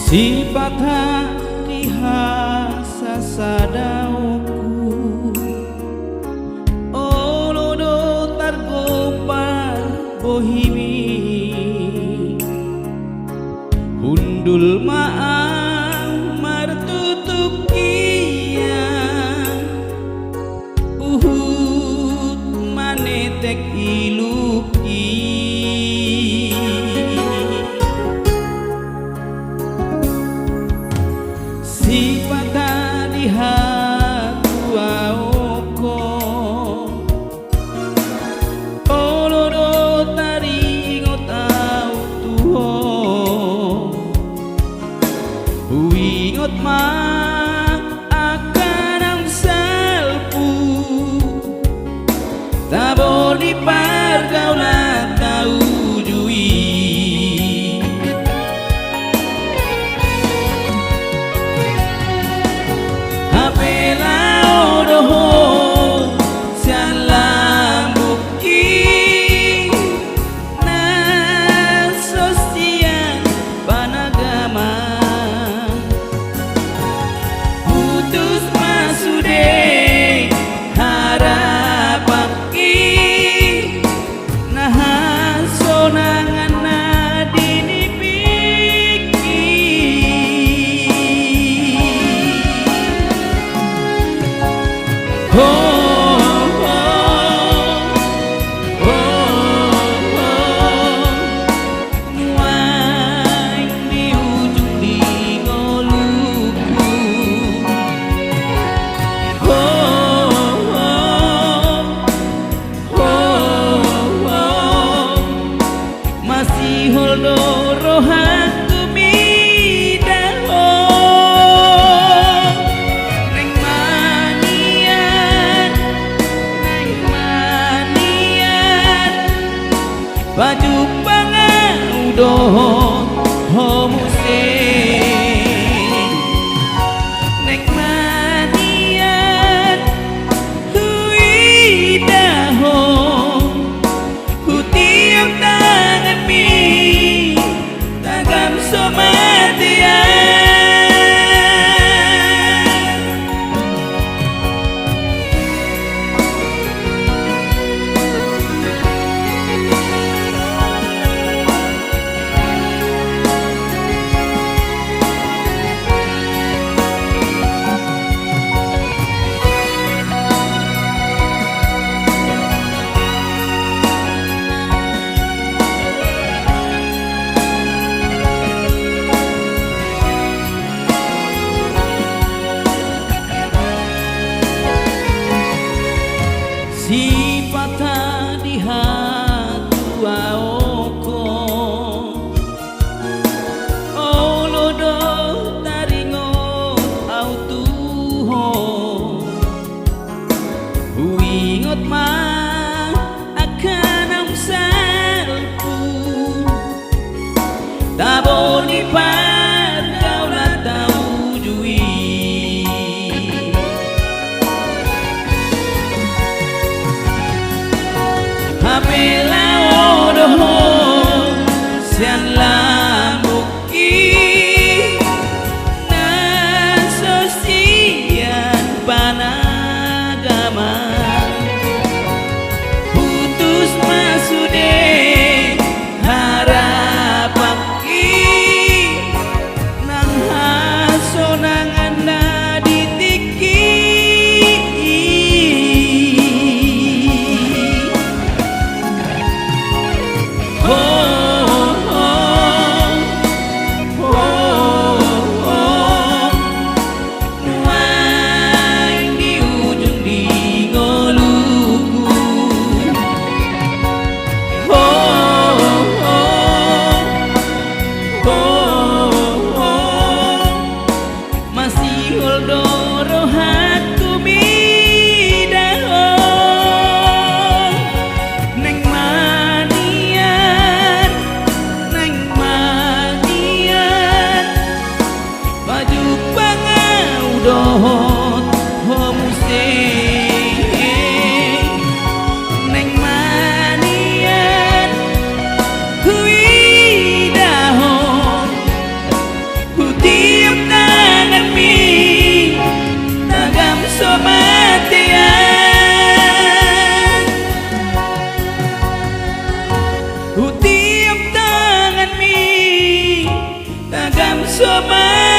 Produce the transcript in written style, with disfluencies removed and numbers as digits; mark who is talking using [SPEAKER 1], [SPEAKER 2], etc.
[SPEAKER 1] Sifat hati hasa sadauku olodo targopar bohimi hundul maang martutuk kia uhut manetek iluki sifat di hatu aoko olodo taringot au tuho huingot ma akan ang salpu tabo di pergaulan tau jui baju pangan udoh homuse nek manian hui daho hutiam tangan mi tagam somatian sifat di hatu aoko olodo taringot au tuho huingot ma akan ang salpu tabo ni pergaulan tau jui apela odoh sian lambuki na sosian panagama putus masude harapaki Soma